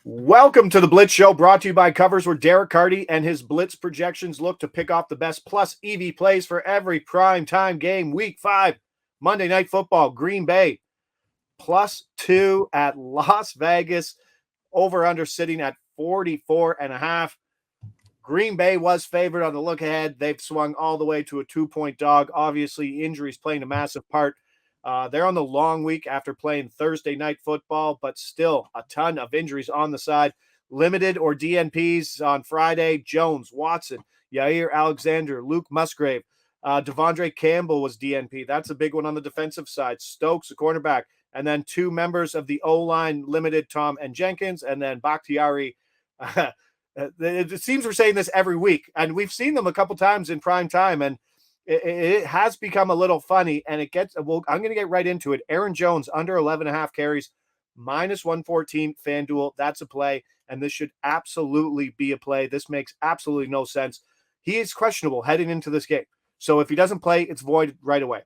Welcome to the Blitz Show, brought to you by Covers, where Derek Carty and his Blitz projections look to pick off the best plus EV plays for every prime time game. Week 5, Monday Night Football, Green Bay, +2 at Las Vegas, over-under sitting at 44.5. Green Bay was favored on the look ahead. They've swung all the way to a 2-point dog. Obviously, injuries playing a massive part. They're on the long week after playing Thursday night football, but still a ton of injuries on the side. Limited or DNPs on Friday. Jones, Watson, Yair Alexander, Luke Musgrave. Devondre Campbell was DNP. That's a big one on the defensive side. Stokes, a cornerback. And then 2 members of the O-line limited, Tom and Jenkins. And then Bakhtiari. It seems we're saying this every week. And we've seen them a couple times in prime time. And it has become a little funny, and I'm going to get right into it. Aaron Jones, under 11.5 carries, -114 FanDuel. That's a play, and this should absolutely be a play. This makes absolutely no sense. He is questionable heading into this game. So if he doesn't play, it's void right away.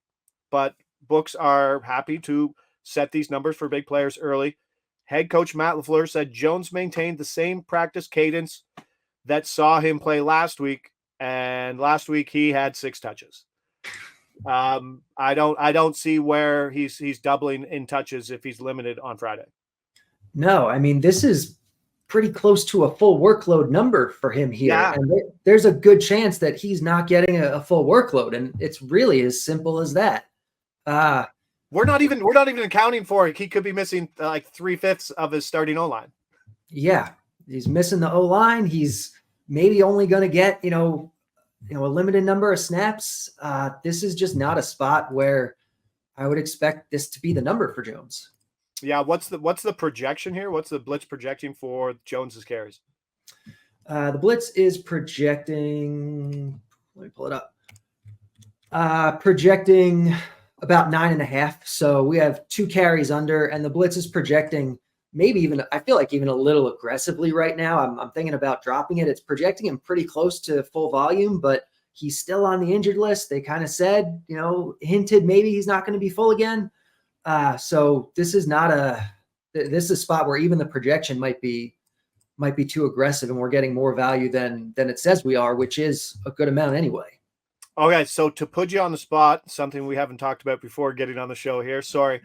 But books are happy to set these numbers for big players early. Head coach Matt LaFleur said Jones maintained the same practice cadence that saw him play last week. And last week he had 6 touches. I don't see where he's doubling in touches if he's limited on Friday. No, I mean, this is pretty close to a full workload number for him here. Yeah. And there's a good chance that he's not getting a full workload. And it's really as simple as that. We're not even accounting for it. He could be missing like 3/5 of his starting O-line. Yeah. He's missing the O-line. He's maybe only going to get, a limited number of snaps. This is just not a spot where I would expect this to be the number for Jones. Yeah. What's the projection here? What's the Blitz projecting for Jones's carries? The Blitz is projecting, let me pull it up. Projecting about 9.5. So we have 2 carries under, and the Blitz is projecting maybe even, I feel like even a little aggressively right now. I'm thinking about dropping it. It's projecting him pretty close to full volume, but he's still on the injured list. They kind of said, hinted maybe he's not going to be full again. So this is a spot where even the projection might be too aggressive, and we're getting more value than it says we are, which is a good amount anyway. Okay. So to put you on the spot, something we haven't talked about before getting on the show here. Sorry.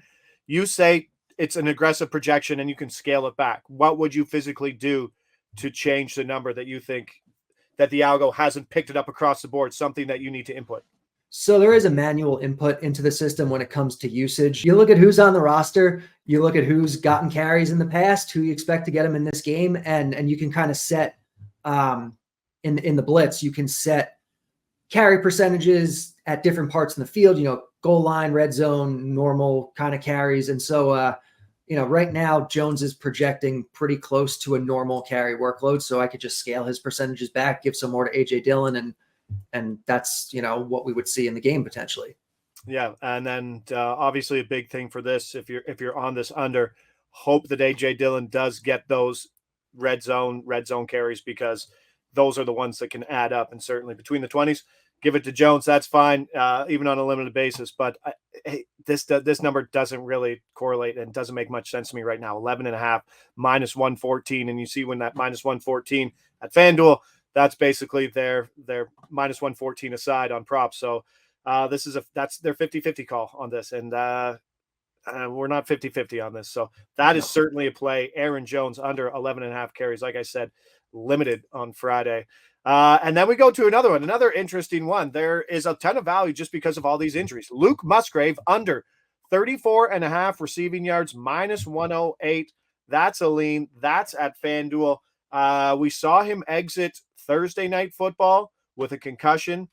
You say it's an aggressive projection and you can scale it back. What would you physically do to change the number that you think that the algo hasn't picked it up across the board, something that you need to input? So there is a manual input into the system when it comes to usage. You look at who's on the roster, you look at who's gotten carries in the past, who you expect to get them in this game, and you can kind of set in the Blitz, you can set carry percentages at different parts in the field, goal line, red zone, normal kind of carries. And so, right now Jones is projecting pretty close to a normal carry workload. So I could just scale his percentages back, give some more to AJ Dillon, and that's, what we would see in the game potentially. Yeah. And then obviously a big thing for this, if you're on this under, hope that AJ Dillon does get those red zone carries, because those are the ones that can add up. And certainly between the 20s, give it to Jones. That's fine, even on a limited basis. But this number doesn't really correlate and doesn't make much sense to me right now. 11.5 -114, and you see when that -114 at FanDuel, that's basically their -114 aside on props. So that's their 50-50 call on this, and we're not 50-50 on this. So that is certainly a play. Aaron Jones under 11.5 carries, like I said, limited on Friday. And then we go to another interesting one. There is a ton of value just because of all these injuries. Luke Musgrave under 34.5 receiving yards, -108. That's a lean. That's at FanDuel. We saw him exit Thursday night football with a concussion.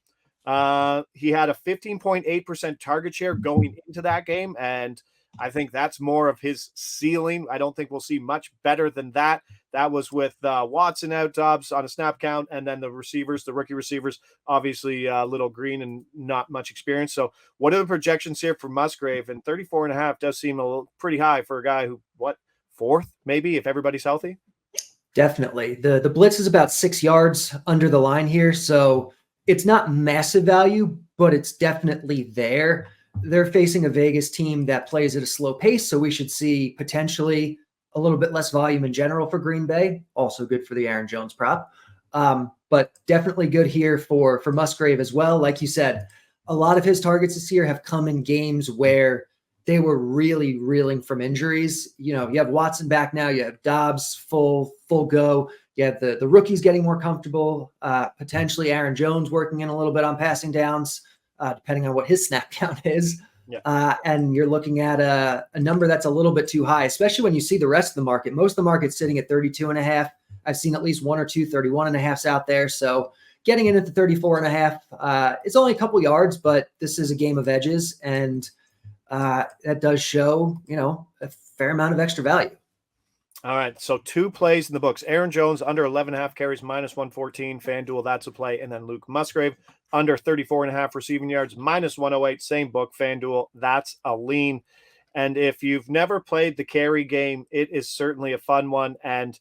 He had a 15.8% target share going into that game, and I think that's more of his ceiling. I don't think we'll see much better than that. That was with Watson out, Dobbs on a snap count, and then the rookie receivers, obviously Little Green and not much experience. So what are the projections here for Musgrave? And 34.5 does seem a little pretty high for a guy who, fourth maybe, if everybody's healthy? Definitely. The Blitz is about 6 yards under the line here, so it's not massive value, but it's definitely there. They're facing a Vegas team that plays at a slow pace, so we should see potentially a little bit less volume in general for Green Bay. Also good for the Aaron Jones prop. But definitely good here for Musgrave as well. Like you said, a lot of his targets this year have come in games where they were really reeling from injuries. You know, you have Watson back now, you have Dobbs full go. You have the rookies getting more comfortable, potentially Aaron Jones working in a little bit on passing downs, depending on what his snap count is. Yeah. And you're looking at a number that's a little bit too high, especially when you see the rest of the market. Most of the market's sitting at 32.5. I've seen at least one or two 31.5s out there. So getting in at the 34.5, it's only a couple yards, but this is a game of edges. And that does show, you know, a fair amount of extra value. All right. So 2 plays in the books. Aaron Jones under 11.5 carries, -114. FanDuel, that's a play. And then Luke Musgrave under 34.5 receiving yards, -108. Same book, FanDuel. That's a lean. And if you've never played the carry game, it is certainly a fun one. And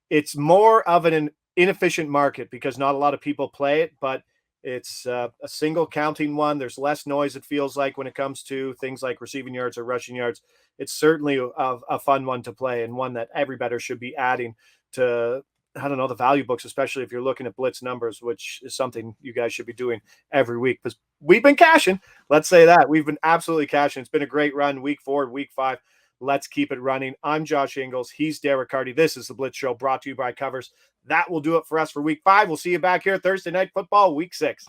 it's more of an inefficient market because not a lot of people play it, but it's a single counting one. There's less noise, it feels like, when it comes to things like receiving yards or rushing yards. It's certainly a fun one to play and one that every bettor should be adding to, I don't know, the value books, especially if you're looking at blitz numbers, which is something you guys should be doing every week because we've been cashing. Let's say that. We've been absolutely cashing. It's been a great run, week 4, week 5. Let's keep it running. I'm Josh Ingles. He's Derek Carty. This is the Blitz Show brought to you by Covers. That will do it for us for week 5. We'll see you back here Thursday Night Football, week 6.